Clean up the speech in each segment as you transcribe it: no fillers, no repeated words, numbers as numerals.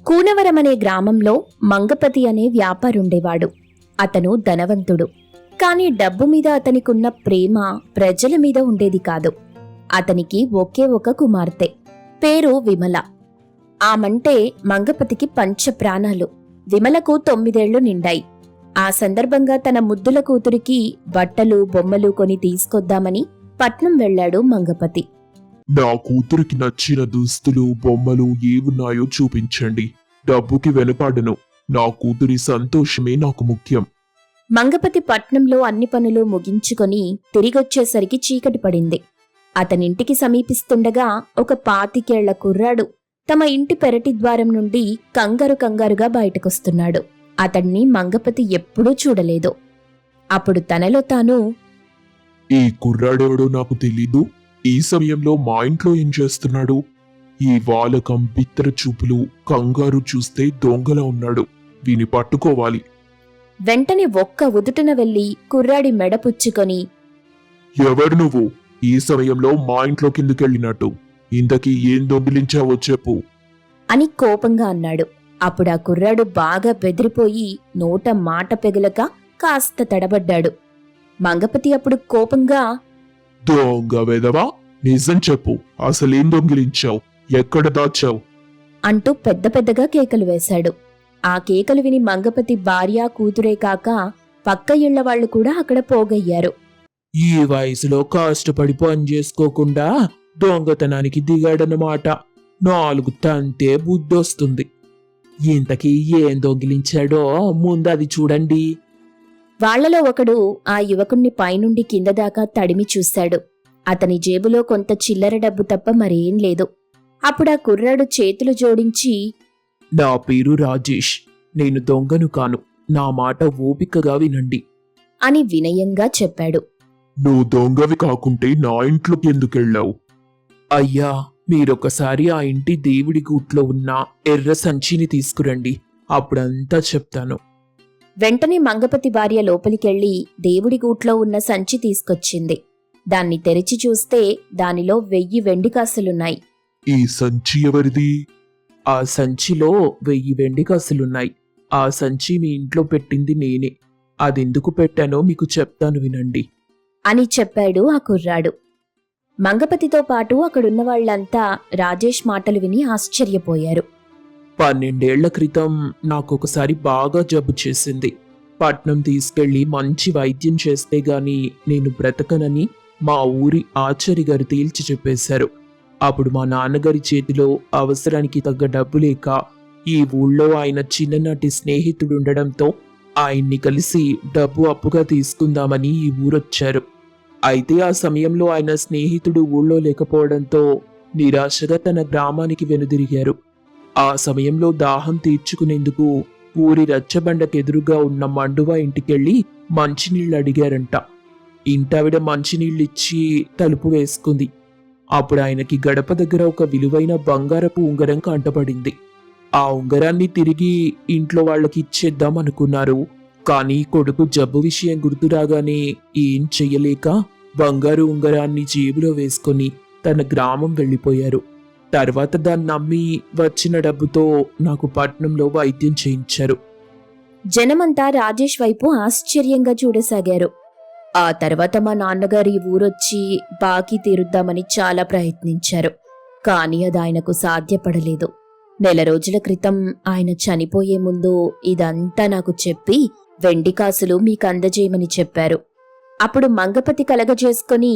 కూనవరం అనే గ్రామంలో మంగపతి అనే వ్యాపారుండేవాడు. అతను ధనవంతుడు. కాని డబ్బు మీద అతనికున్న ప్రేమ ప్రజల మీద ఉండేది కాదు. అతనికి ఒకే ఒక కుమార్తె, పేరు విమల. ఆమంటే మంగపతికి పంచ ప్రాణాలు. విమలకు 9 ఏళ్లు నిండాయి. ఆ సందర్భంగా తన ముద్దుల కూతురికి బట్టలు బొమ్మలు కొని తీసుకొద్దామని పట్నం వెళ్లాడు మంగపతి. నా కూతురికి నచ్చిన దుస్తులు బొమ్మలు ఏవున్నాయో చూపించండి. డబ్బుకి వెనకాడను. నా కూతురి సంతోషమే నాకు ముఖ్యం. మంగపతి పట్నంలో అన్ని పనులు ముగించుకొని తిరిగొచ్చేసరికి చీకటి పడింది. అతనింటికి సమీపిస్తుండగా ఒక 25 ఏళ్ల కుర్రాడు తమ ఇంటి పెరటి ద్వారం నుండి కంగారుగా బయటకొస్తున్నాడు. అతణ్ణి మంగపతి ఎప్పుడూ చూడలేదు. అప్పుడు తనలో తాను, ఈ కుర్రాడెవడో నాకు తెలీదు. ఈ సమయంలో మా ఇంట్లో ఏం చేస్తున్నాడు? ఈ వాలకం బిత్తర చూపులు కంగారు చూస్తే దొంగలా ఉన్నాడు. వీని పట్టుకోవాలి. వెంటనే ఒక్క ఉదుటున వెళ్లి కుర్రాడి మెడ పుచ్చుకొని, ఎవరు నువ్వు? ఈ సమయంలో మా ఇంట్లో కిందకెళ్ళినట్టు? ఇంతకీ ఏం దొంగిలించావో చెప్పు అని కోపంగా అన్నాడు. అప్పుడా కుర్రాడు బాగా బెదిరిపోయి నోట మాట పెగలక కాస్త తడబడ్డాడు. మంగపతి అప్పుడు కోపంగా, దొంగ వెదవా, నిజం చెప్పు. అసలేం దొంగిలించావు? ఎక్కడ దాచావు? అంటూ పెద్దగా కేకలు వేశాడు. ఆ కేకలు విని మంగపతి భార్య కూతురే కాక పక్క ఇళ్ల వాళ్లు కూడా అక్కడ పోగయ్యారు. ఈ వయసులో కష్టపడి పని చేసుకోకుండా దొంగతనానికి దిగాడనమాట. 4 తంతే బుద్ధొస్తుంది. ఇంతకీ ఏం దొంగిలించాడో ముందు అది చూడండి. వాళ్లలో ఒకడు ఆ యువకుణ్ణి పైనుండి కింద దాకా తడిమి చూశాడు. అతని జేబులో కొంత చిల్లర డబ్బు తప్ప మరేం లేదు. అప్పుడా కుర్రాడు చేతులు జోడించి, నా పేరు రాజేష్. నేను దొంగను కాను. నా మాట ఓపికగా వినండి అని వినయంగా చెప్పాడు. నువ్వు దొంగవి కాకుంటే నా ఇంట్లోకి ఎందుకెళ్ళావు? అయ్యా, మీరొకసారి ఆ ఇంటి దేవుడి గూట్లో ఉన్న ఎర్ర సంచిని తీసుకురండి. అప్పుడంతా చెప్తాను. వెంటనే మంగపతి భార్య లోపలికెళ్లి దేవుడి గూట్లో ఉన్న సంచి తీసుకొచ్చింది. దాన్ని తెరిచి చూస్తే దానిలో 1000 వెండి కాసులున్నాయి. ఈ సంచి ఎవరిది? ఆ సంచిలో 1000 వెండి కాసులున్నాయి. ఆ సంచి మీ ఇంట్లో పెట్టింది నేనే. అదెందుకు పెట్టానో మీకు చెప్తాను వినండి అని చెప్పాడు ఆ కుర్రాడు. మంగపతితో పాటు అక్కడున్న వాళ్లంతా రాజేష్ మాటలు విని ఆశ్చర్యపోయారు. 12 ఏళ్ల క్రితం నాకొకసారి బాగా జబ్బు చేసింది. పట్నం తీసుకెళ్లి మంచి వైద్యం చేస్తే గాని నేను బ్రతకనని మా ఊరి ఆచారి గారు తేల్చి చెప్పేశారు. అప్పుడు మా నాన్నగారి చేతిలో అవసరానికి తగ్గ డబ్బు లేక ఈ ఊళ్ళో ఆయన చిన్ననాటి స్నేహితుడుండడంతో ఆయన్ని కలిసి డబ్బు అప్పుగా తీసుకుందామని ఈ ఊరొచ్చారు. అయితే ఆ సమయంలో ఆయన స్నేహితుడు ఊళ్ళో లేకపోవడంతో నిరాశగా తన గ్రామానికి వెనుదిరిగారు. ఆ సమయంలో దాహం తీర్చుకునేందుకు ఊరి రచ్చబండకెదురుగా ఉన్న మండువా ఇంటికెళ్లి మంచినీళ్లు అడిగారంట. ఇంటావిడ మంచినీళ్ళిచ్చి తలుపు వేసుకుంది. అప్పుడు ఆయనకి గడప దగ్గర ఒక విలువైన బంగారపు ఉంగరం కంటపడింది. ఆ ఉంగరాన్ని తిరిగి ఇంట్లో వాళ్ళకి ఇచ్చేద్దాం అనుకున్నారు. కానీ కొడుకు జబ్బు విషయం గుర్తురాగానే ఏం చెయ్యలేక బంగారు ఉంగరాన్ని జేబులో వేసుకొని తన గ్రామం వెళ్లిపోయారు. తర్వాత దాన్ని అమ్మి వచ్చిన డబ్బుతో నాకు పట్నంలో వైద్యం చేయించారు. జనమంతా రాజేష్ వైపు ఆశ్చర్యంగా చూడసాగారు. ఆ తర్వాత మా నాన్నగారు ఈ ఊరొచ్చి బాకీ తీరుద్దామని చాలా ప్రయత్నించారు. కానీ అది ఆయనకు సాధ్యపడలేదు. నెల రోజుల క్రితం ఆయన చనిపోయే ముందు ఇదంతా నాకు చెప్పి వెండి కాసులు మీకు అందజేయమని చెప్పారు. అప్పుడు మంగపతి కలగజేసుకొని,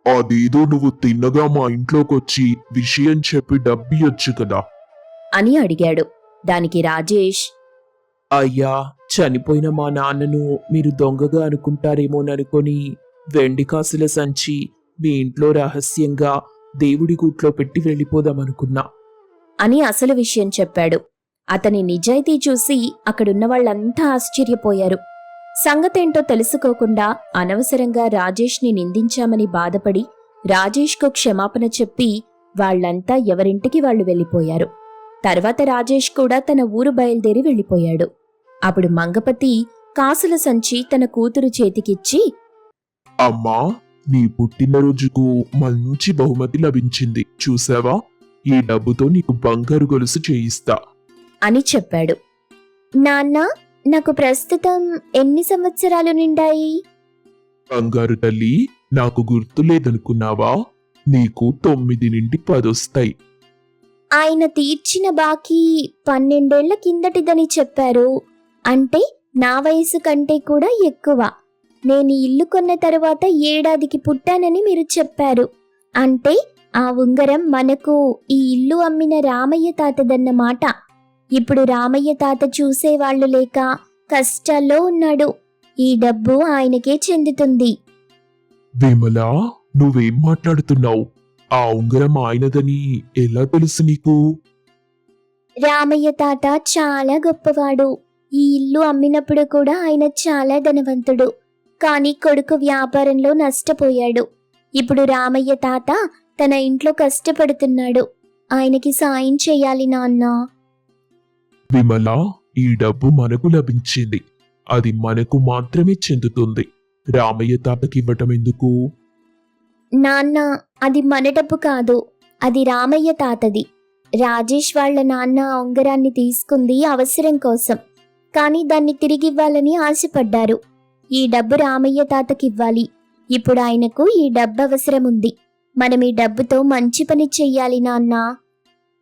అదేదో నువ్వు తిన్నగా మా ఇంట్లోకొచ్చి విషయం చెప్పి డబ్బియొచ్చు కదా అని అడిగాడు. దానికి రాజేష్, అయ్యా, చనిపోయిన మా నాన్నను మీరు దొంగగా అనుకుంటారేమోననుకొని వెండి కాసుల సంచి మీ ఇంట్లో రహస్యంగా దేవుడి గూట్లో పెట్టి వెళ్ళిపోదామనుకున్నా అని అసలు విషయం చెప్పాడు. అతని నిజాయితీ చూసి అక్కడున్న వాళ్లంతా ఆశ్చర్యపోయారు. సంగతేంటో తెలుసుకోకుండా అనవసరంగా రాజేష్ని నిందించామని బాధపడి రాజేష్కు క్షమాపణ చెప్పి వాళ్లంతా ఎవరింటికి వాళ్లు వెళ్ళిపోయారు. తర్వాత రాజేష్ కూడా తన ఊరు బయలుదేరి వెళ్ళిపోయాడు. అప్పుడు మంగపతి కాసుల సంచి తన కూతురు చేతికిచ్చి, అమ్మా, నీ పుట్టినరోజుకు మంచి బహుమతి లభించింది చూసావా? ఈ డబ్బుతో నీకు బంగారు గొలుసు చేయిస్తా అని చెప్పాడు. నాన్న, నాకు ప్రస్తుతం ఎన్ని సంవత్సరాలు నిండాయి? బంగారు తల్లి, నాకు గుర్తు లేదనుకున్నావా? నీకు 9 నుండి 10 వస్తాయి. ఆయన తీర్చిన బాకీ 12 ఏళ్ల కిందటిదని చెప్పారు. అంటే నా వయసు కంటే కూడా ఎక్కువ. నేను ఈ ఇల్లు కొన్న తరువాత ఏడాదికి పుట్టానని మీరు చెప్పారు. అంటే ఆ ఉంగరం మనకు ఈ ఇల్లు అమ్మిన రామయ్య తాతదన్నమాట. ఇప్పుడు రామయ్య తాత చూసేవాళ్లు లేక కష్టాల్లో ఉన్నాడు. ఈ డబ్బు ఆయనకే చెందుతుంది. విమలా, నువ్వేం మాట్లాడుతున్నావు? ఆ ఉంగరం ఆయనదని ఎలా తెలుసు నీకు? రామయ్య తాత చాలా గొప్పవాడు. ఈ ఇల్లు అమ్మినప్పుడు కూడా ఆయన చాలా ధనవంతుడు. కానీ కొడుకు వ్యాపారంలో నష్టపోయాడు. ఇప్పుడు రామయ్య తాత తన ఇంట్లో కష్టపడుతున్నాడు. ఆయనకి సాయం చేయాలి నాన్న. విమలా, ఈ డబ్బు మనకు లభించింది. అది మనకు మాత్రమే చెందుతుంది. రామయ్య తాతకివ్వటం ఎందుకు? నాన్న, అది మన డబ్బు కాదు. అది రామయ్య తాతది. రాజేష్ వాళ్ళ నాన్న ఆ ఉంగరాన్ని తీసుకుంది అవసరం కోసం. కానీ దాన్ని తిరిగివ్వాలని ఆశపడ్డారు. ఈ డబ్బు రామయ్య తాతకివ్వాలి. ఇప్పుడు ఆయనకు ఈ డబ్బు అవసరం ఉంది. మనం ఈ డబ్బుతో మంచి పని చెయ్యాలి నాన్నా.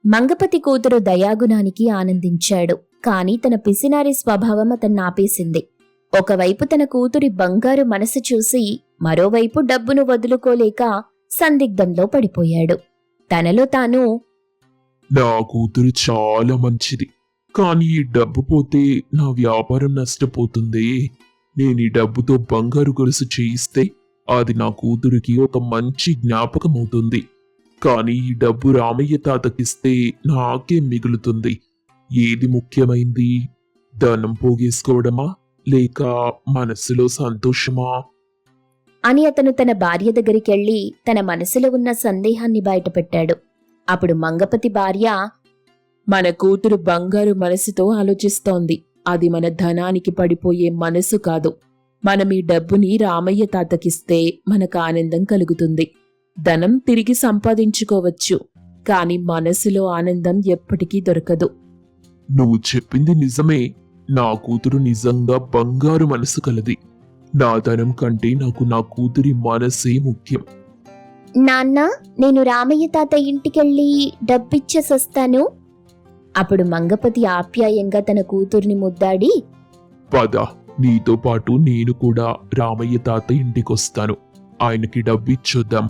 మంగపతి కూతురు దయాగుణానికి ఆనందించాడు. కాని తన పిసినారి స్వభావం అతన్ని ఆపేసింది. ఒకవైపు తన కూతురి బంగారు మనసు చూసి మరోవైపు డబ్బును వదులుకోలేక సందిగ్ధంలో పడిపోయాడు. తనలో తాను, నా కూతురు చాలా మంచిది, కానీ ఈ డబ్బు పోతే నా వ్యాపారం నష్టపోతుంది. నేను ఈ డబ్బుతో బంగారు గొలుసు చేయిస్తే అది నా కూతురికి ఒక మంచి జ్ఞాపకం అవుతుంది. కానీ ఈ డబ్బు రామయ్య తాతకిస్తే నాకే మిగులుతుంది. ఏది ముఖ్యమైంది? ధనం పోగేసుకోవడమా లేక మనసులో సంతోషమా అని అతను తన భార్య దగ్గరికెళ్లి తన మనసులో ఉన్న సందేహాన్ని బయటపెట్టాడు. అప్పుడు మంగపతి భార్య, మన కూతురు బంగారు మనసుతో ఆలోచిస్తోంది. అది మన ధనానికి పడిపోయే మనసు కాదు. మనం ఈ డబ్బుని రామయ్య తాతకిస్తే మనకు ఆనందం కలుగుతుంది. ధనం తిరిగి సంపాదించుకోవచ్చు, కాని మనసులో ఆనందం ఎప్పటికీ దొరకదు. నువ్వు చెప్పింది నిజమే. నా కూతురు నిజంగా బంగారు మనసు కలది. నా ధనం కంటే నాకు నా కూతురి మనసే ముఖ్యం. నాన్న, నేను రామయ్య తాత ఇంటికెళ్ళి డబ్బిచ్చేసొస్తాను. అప్పుడు మంగపతి ఆప్యాయంగా తన కూతుర్ని ముద్దాడి, పద, నీతో పాటు నేను కూడా రామయ్య తాత ఇంటికొస్తాను. ఆయనకి డబ్బిచ్చొద్దాం.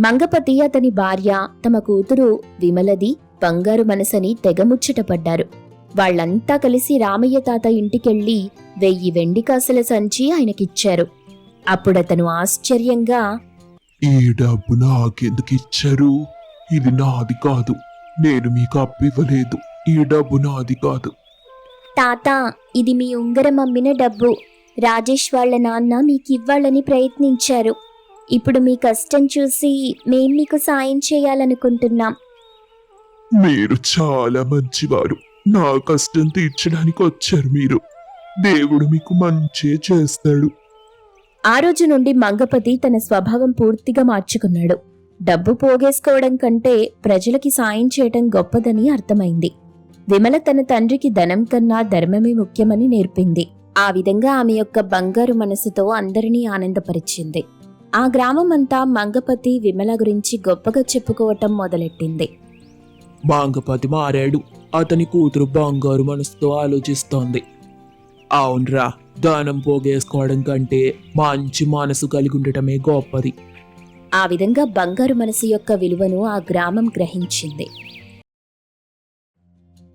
మంగపతి, అతని భార్య, తమ కూతురు విమలది బంగారు మనసని తెగముచ్చటపడ్డారు. వాళ్లంతా కలిసి రామయ్య తాత ఇంటికెళ్లి 1000 వెండి కాసుల సంచి ఆయనకిచ్చారు. అప్పుడతను ఆశ్చర్యంగా, ఈ డబ్బు నాకెందుకు ఇచ్చారు? ఇది నాది కాదు. నేను మీకు అప్పివ్వలేదు. ఈ డబ్బు నాది కాదు. తాత, ఇది మీ ఉంగరం అమ్మిన డబ్బు. రాజేష్ వాళ్ళ నాన్న మీకివ్వాలని ప్రయత్నించారు. ఇప్పుడు మీ కష్టం చూసి మేం మీకు సాయం చేయాలనుకుంటున్నాం. మీరు చాలా మంచివారు. నా కష్టం తీర్చడానికి వచ్చారు మీరు. దేవుడు మీకు మంచి చేస్తాడు. ఆ రోజు నుండి మంగపతి తన స్వభావం పూర్తిగా మార్చుకున్నాడు. డబ్బు పోగేసుకోవడం కంటే ప్రజలకి సాయం చేయటం గొప్పదని అర్థమైంది. విమల తన తండ్రికి ధనం కన్నా ధర్మమే ముఖ్యమని నేర్పింది. ఆ విధంగా ఆమె యొక్క బంగారు మనసుతో అందరినీ ఆనందపరిచింది. ఆ గ్రామమంతా మంగపతి, విమల గురించి గొప్పగా చెప్పుకోవటం మొదలెట్టింది. మంగపతి మారాడు. అతని కూతురు బంగారు మనసుతో ఆలోచిస్తోంది. అవునరా, ధనం పోగేసుకోవడం కంటే మంచి మనసు కలిగి ఉండటమే గొప్పది. ఆ విధంగా బంగారు మనసు యొక్క విలువను ఆ గ్రామం గ్రహించింది.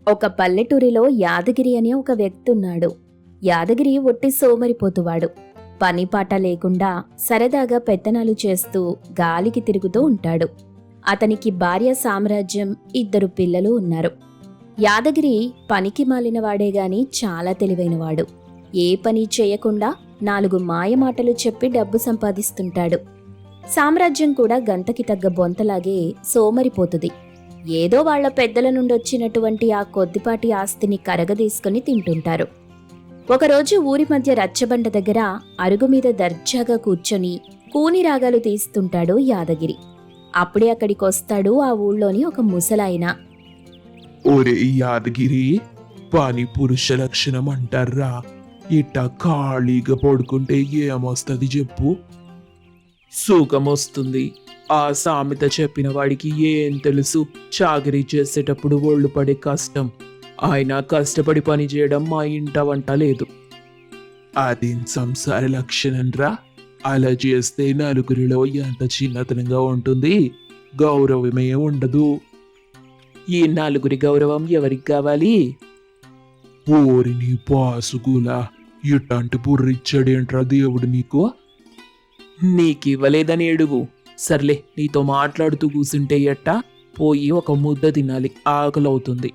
ఒక పల్లెటూరిలో యాదగిరి అనే ఒక వ్యక్తి ఉన్నాడు. యాదగిరి ఒట్టి సోమరిపోతువాడు. పనిపాట లేకుండా సరదాగా పెత్తనాలు చేస్తూ గాలికి తిరుగుతూ ఉంటాడు. అతనికి భార్య సామ్రాజ్యం, 2 పిల్లలు ఉన్నారు. యాదగిరి పనికి మాలినవాడే గాని చాలా తెలివైనవాడు. ఏ పని చేయకుండా 4 మాయమాటలు చెప్పి డబ్బు సంపాదిస్తుంటాడు. సామ్రాజ్యం కూడా గంతకి తగ్గ బొంతలాగే సోమరిపోతుంది. ఏదో వాళ్ల పెద్దల నుండి వచ్చినటువంటి ఆ కొద్దిపాటి ఆస్తిని కరగదీసుకుని తింటుంటారు. ఒకరోజు ఊరి మధ్య రచ్చబండ దగ్గర అరుగు మీద దర్జాగా కూర్చొని కూని రాగాలు తీస్తుంటాడు యాదగిరి. అప్పుడే అక్కడికొస్తాడు ఆ ఊళ్ళోని ఒక ముసలాయన. ఒరే యాదగిరి, పని పురుష లక్షణం అంటారా? ఇట్ట ఖాళీగా పడుకుంటే ఏమొస్తుంది చెప్పు? సుఖం వస్తుంది. ఆ సామెత చెప్పిన వాడికి ఏం తెలుసు చాకరీ చేసేటప్పుడు ఒళ్ళు పడే కష్టం. ఆయన కష్టపడి పని చేయడం మా ఇంట వంట లేదు. అదేం సంసార లక్షణం రా? అలా చేస్తే నలుగురిలో ఎంత చిన్నతనంగా ఉంటుంది, గౌరవమే ఉండదు. ఈ నలుగురి గౌరవం ఎవరికి కావాలి? ఓరిని పాసుగులా, ఇట్లాంటి బుర్రిచ్చాడేంట్రా దేవుడు నీకు? నీకివ్వలేదని ఏడువు. సర్లే, నీతో మాట్లాడుతూ కూసుంటే ఎట్టా? పోయి ఒక ముద్ద తినాలి, ఆకలవుతుంది.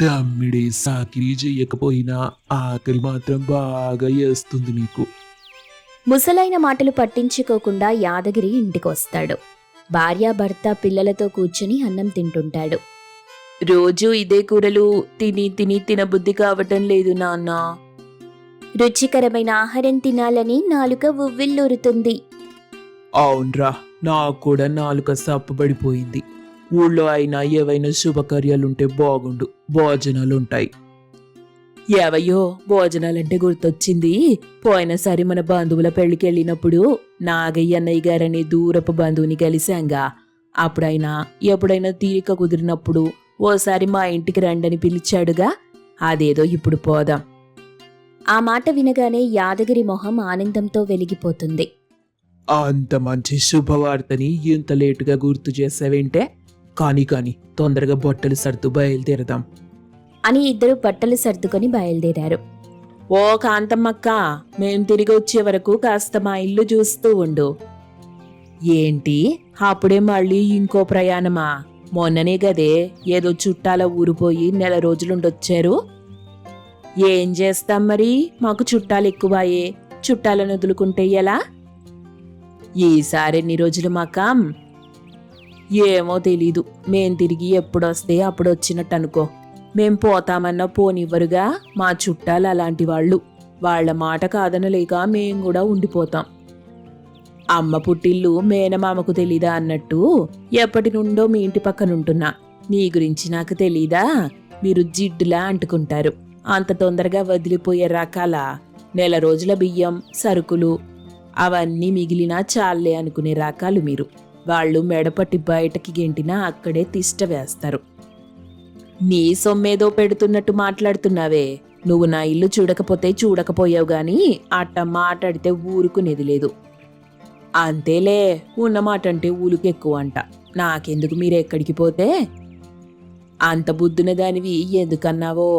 దమ్మిడి సాకిరీ చెయ్యకపోయినా ఆకలి మాత్రం బాగా వేస్తుంది నీకు. ముసలైన మాటలు పట్టించుకోకుండా యాదగిరి ఇంటికొస్తాడు. భార్యాభర్త పిల్లలతో కూర్చుని అన్నం తింటుంటాడు. రోజూ ఇదే కూరలు తిని తిని తినబుద్ధి కావటం లేదు నాన్న. రుచికరమైన ఆహారం తినాలని నాలుక ఉవ్విళ్ళూరుతుంది. అవునరా, నాకు కూడా నాలుక సప్పబడిపోయింది. ఊళ్ళో అయినా ఏవైనా శుభకార్యాలుంటే బాగుండు, భోజనాలుంటాయి. ఏవయ్యో, భోజనాలంటే గుర్తొచ్చింది. పోయినసారి మన బంధువుల పెళ్లికి వెళ్ళినప్పుడు నాగయ్య అన్నయ్య గారనే దూరపు బంధువుని కలిశాంగా. అప్పుడైనా ఎప్పుడైనా తీరిక కుదిరినప్పుడు ఓసారి మా ఇంటికి రండని పిలిచాడుగా. అదేదో ఇప్పుడు పోదాం. ఆ మాట వినగానే యాదగిరి మొహం ఆనందంతో వెలిగిపోతుంది. అంత మంచి శుభవార్తని ఇంత లేటుగా గుర్తు చేసావేంటే? కాని తొందరగా బట్టలు సర్దు బయలుదేరదాం అని ఇద్దరు బట్టలు సర్దుకొని బయలుదేరారు. ఓ కాంతమ్మక్క, మేం తిరిగి వచ్చే వరకు కాస్త మా ఇల్లు చూస్తూ ఉండు. ఏంటి, అప్పుడే మళ్ళీ ఇంకో ప్రయాణమా? మొన్ననే గదే ఏదో చుట్టాల ఊరిపోయి నెల రోజులుండొచ్చారు. ఏం చేస్తాం మరి, మాకు చుట్టాలు ఎక్కువాయే. చుట్టాలను వదులుకుంటే ఎలా? ఈసారి ఎన్ని రోజులు మకాం? ఏమో తెలీదు. మేం తిరిగి ఎప్పుడొస్తే అప్పుడు వచ్చినట్టు అనుకో. మేం పోతామన్నా పోనివ్వరుగా మా చుట్టాలు అలాంటి వాళ్ళు. వాళ్ల మాట కాదనలేక మేం కూడా ఉండిపోతాం. అమ్మ పుట్టిల్లు మేనమామకు తెలీదా అన్నట్టు ఎప్పటి నుండో మీ ఇంటి పక్కనుంటున్నా. నీ గురించి నాకు తెలీదా? మీరు జిడ్డులా అంటుకుంటారు. అంత తొందరగా వదిలిపోయే రకాల నెల రోజుల బియ్యం, సరుకులు అవన్నీ మిగిలినా చాలే అనుకునే రకాలు మీరు. వాళ్ళు మెడపట్టి బయటకి గెంటినా అక్కడే తిష్ట వేస్తారు. నీ సొమ్మేదో పెడుతున్నట్టు మాట్లాడుతున్నావే. నువ్వు నా ఇల్లు చూడకపోతే చూడకపోయావు గాని అట్ట మాట్లాడితే ఊరుకునేది లేదు. అంతేలే, ఉన్నమాట అంటే ఊలుకెక్కువ అంట. నాకెందుకు మీరెక్కడికి పోతే? అంత బుద్ధిన దానివి ఎందుకన్నావో?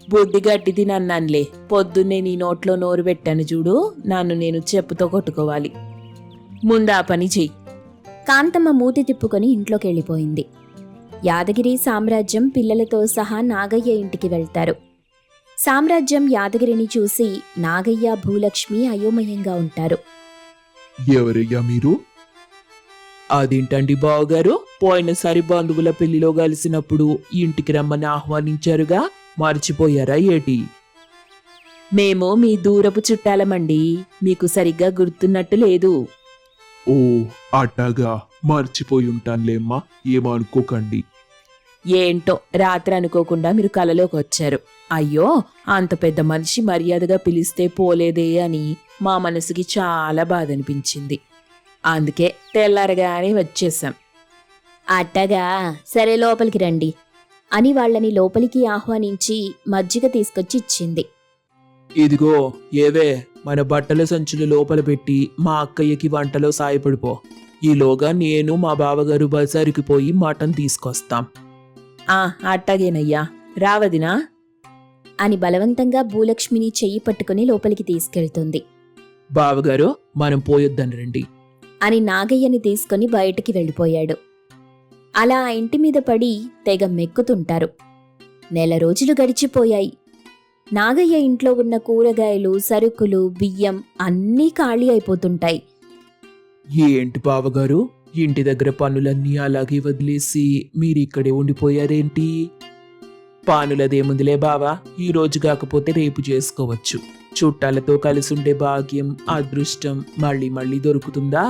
బుద్ధి గట్టి తినన్నానులే. పొద్దున్నే నీ నోట్లో నోరు పెట్టాను చూడు, నన్ను నేను చెప్పుతో కొట్టుకోవాలి. ముందా పని చెయ్యి. కాంతమ్మ మూతి తిప్పుకొని ఇంట్లోకి వెళ్ళిపోయింది. యాదగిరి సామ్రాజ్యం పిల్లలతో సహా నాగయ్య ఇంటికి వెళ్తారు. సామ్రాజ్యం యాదగిరిని చూసి నాగయ్య, భూలక్ష్మి అయోమయంగా ఉంటారు. ఎవరయ్యా మీరు? అదేంటండి బావగారు, పోయినసారి బంధువుల పెళ్లిలో కలిసినప్పుడు ఇంటికి రమ్మని ఆహ్వానించారుగా, మర్చిపోయారా ఏటి? మేము మీ దూరపు చుట్టాలమండి, మీకు సరిగ్గా గుర్తున్నట్టు లేదు. ఓ అట్టాగా, మర్చిపోయి ఉంటానులేమ్మా, ఏమనుకోకండి. ఏంటో రాత్రి అనుకోకుండా మీరు కలలోకి వచ్చారు. అయ్యో, అంత పెద్ద మనిషి మర్యాదగా పిలిస్తే పోలేదే అని మా మనసుకి చాలా బాధ అనిపించింది. అందుకే తెల్లారగానే వచ్చేసాం. అట్టగా, సరే లోపలికి రండి అని వాళ్ళని లోపలికి ఆహ్వానించి మజ్జిగ తీసుకొచ్చి ఇచ్చింది. ఇదిగో ఏవే, మన బట్టల సంచులు లోపల పెట్టి మా అక్కయ్యకి వంటలో సాయపడిపో. ఈలోగా నేను మా బావగారు బజారుకి పోయి మటన్ తీసుకొస్తాం. అట్టగేనయ్యా, రావదినా అని బలవంతంగా భూలక్ష్మిని చెయ్యి పట్టుకుని లోపలికి తీసుకెళ్తుంది. బావగారు, మనం పోయొద్దని రండి అని నాగయ్యని తీసుకుని బయటికి వెళ్ళిపోయాడు. అలా ఆ ఇంటి మీద పడి తెగ మెక్కుతుంటారు. నెల రోజులు గడిచిపోయాయి. నాగయ్య ఇంట్లో ఉన్న కూరగాయలు, సరుకులు, బియ్యం అన్నీ ఖాళీ అయిపోతుంటాయి. ఏంటి బావగారు, ఇంటి దగ్గర పనులన్నీ అలాగే వదిలేసి మీరిక్కడే ఉండిపోయారేంటి? పానులదేముందిలే బావా, ఈ రోజు కాకపోతే రేపు చేసుకోవచ్చు. చుట్టాలతో కలిసి ఉండే భాగ్యం, అదృష్టం మళ్ళీ మళ్ళీ దొరుకుతుందా?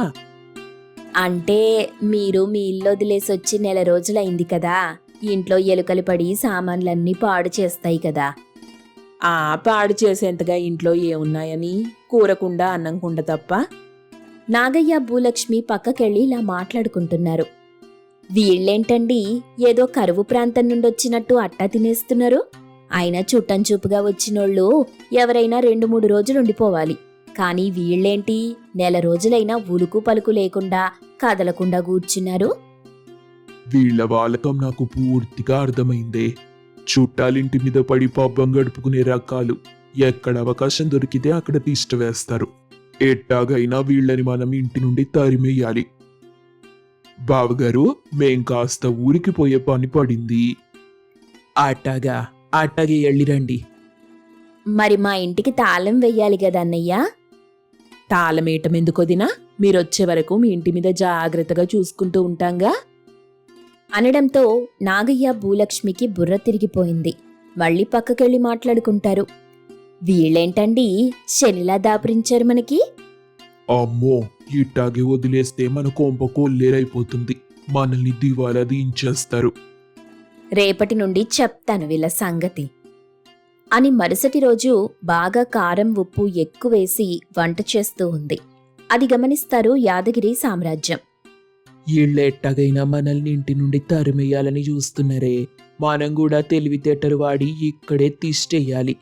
అంటే మీరు మీ ఇల్లు వదిలేసొచ్చి నెల రోజులైంది కదా, ఇంట్లో ఎలుకలు పడి సామాన్లన్నీ పాడు చేస్తాయి కదా. ఆ పాడు చేసేంతగా ఇంట్లో ఏమున్నాయని, కూరకుండా అన్నంకుండా తప్ప. నాగయ్య భూలక్ష్మి పక్కకెళ్ళి ఇలా మాట్లాడుకుంటున్నారు. వీళ్ళేంటండి ఏదో కరువు ప్రాంతం నుండొచ్చినట్టు అట్టా తినేస్తున్నారు? అయినా చుట్టం చూపుగా వచ్చినోళ్ళు ఎవరైనా 2-3 రోజులుండిపోవాలి. కానీ వీళ్ళేంటి నెల రోజులైనా ఉలుకు పలుకు లేకుండా కదలకుండా కూర్చున్నారు. వీళ్ళ వాలకం నాకు పూర్తిగా అర్థమైందే. చుట్టాలింటి మీద పడి పబ్బం గడుపుకునే రకాలు. ఎక్కడ అవకాశం దొరికితే అక్కడ తిష్ట వేస్తారు. ఎట్టాగైనా వీళ్ళని మనం ఇంటి నుండి తరిమేయాలి. బావగారు, మేం కాస్త ఊరికి పోయే పని పడింది. అట్టాగే వెళ్ళిరండి. మరి మా ఇంటికి తాళం వెయ్యాలి కదా అన్నయ్య. తాళమేయటం ఎందుకొదినా? మీరొచ్చే వరకు మీ ఇంటి మీద జాగ్రత్తగా చూసుకుంటూ ఉంటాంగా. అనడంతో నాగయ్య భూలక్ష్మికి బుర్ర తిరిగిపోయింది. మళ్ళీ పక్కకెళ్ళి మాట్లాడుకుంటారు. వీళ్ళేంటండి శనిలా దాపురించారు మనకి. అమ్మో, ఇట్టాగే వదిలేస్తే మన కొంప కొల్లేరైపోతుంది. మనల్ని దివాలా దించేస్తారు. రేపటి నుండి చెప్తాను వీళ్ళ సంగతి అని మరుసటి రోజు బాగా కారం ఉప్పు ఎక్కువేసి వంట చేస్తూ ఉంది. అది గమనిస్తారు యాదగిరి సామ్రాజ్యం. వీళ్ళు ఎట్టాగైనా మనల్ని ఇంటి నుండి తరిమేయాలని చూస్తున్నారే. మనం కూడా తెలివితేటలు వాడి ఇక్కడే తిష్టేయాలి.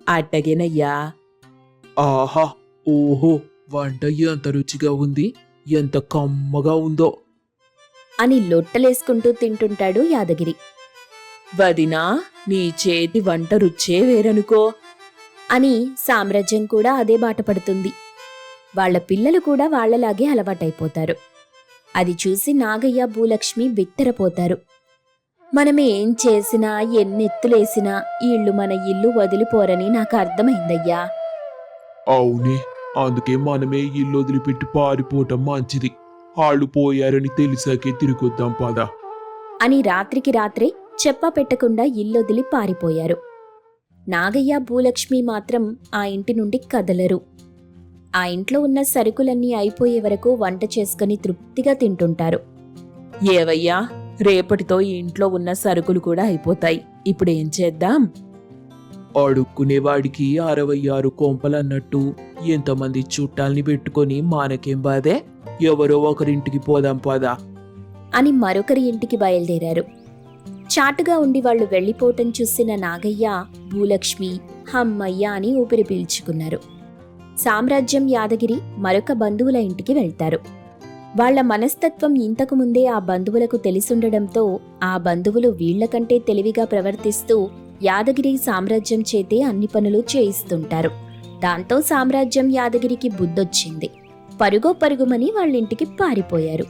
అట్టగేనయ్యా. ఆహా, ఓహో, వంట ఎంత రుచిగా ఉంది, ఎంత కమ్మగా ఉందో అని లొట్టలేసుకుంటూ తింటుంటాడు యాదగిరి. వదినా, నీ చేతి వంట రుచే వేరనుకో అని సామ్రాజ్యం కూడా అదే బాట పడుతుంది. వాళ్ల పిల్లలు కూడా వాళ్లలాగే అలవాటైపోతారు. అది చూసి నాగయ్య భూలక్ష్మి బిత్తరపోతారు. మనమేం చేసినా ఎన్నెత్తులేసినా ఈళ్ళు మన ఇల్లు వదిలిపోరని నాకు అర్థమైందయ్యా. అవునే, అందుకే మనమే ఇల్లు వదిలిపెట్టి పారిపోవటం మంచిది. వాళ్ళు పోయారని తెలిసాకే తిరిగొద్దాం పదా అని రాత్రికి రాత్రే చెప్పా పెట్టకుండా ఇల్లొదిలి పారిపోయారు. నాగయ్య భూలక్ష్మి మాత్రం ఆ ఇంటి నుండి కదలరు. ఆ ఇంట్లో ఉన్న సరుకులన్నీ అయిపోయే వరకు వంట చేసుకుని తృప్తిగా తింటుంటారు. ఏవయ్యా, రేపటితో ఈ ఇంట్లో ఉన్న సరుకులు కూడా అయిపోతాయి. ఇప్పుడేం చేద్దాం? అడుక్కునేవాడికి 66 కొంపలన్నట్టు ఎంతమంది చుట్టాల్ని పెట్టుకొని మానకేం బాధే, ఎవరో ఒకరింటికి పోదాం పదా అని మరొకరి ఇంటికి బయలుదేరారు. చాటుగా ఉండి వాళ్లు వెళ్లిపోవటం చూసిన నాగయ్య భూలక్ష్మి హమ్మయ్య అని ఊపిరి పీల్చుకున్నారు. సామ్రాజ్యం యాదగిరి మరొక బంధువుల ఇంటికి వెళ్తారు. వాళ్ల మనస్తత్వం ఇంతకు ముందే ఆ బంధువులకు తెలిసుండడంతో ఆ బంధువులు వీళ్లకంటే తెలివిగా ప్రవర్తిస్తూ యాదగిరి సామ్రాజ్యం చేతే అన్ని పనులు చేయిస్తుంటారు. దాంతో సామ్రాజ్యం యాదగిరికి బుద్ధొచ్చింది. పరుగో పరుగుమని వాళ్ళింటికి పారిపోయారు.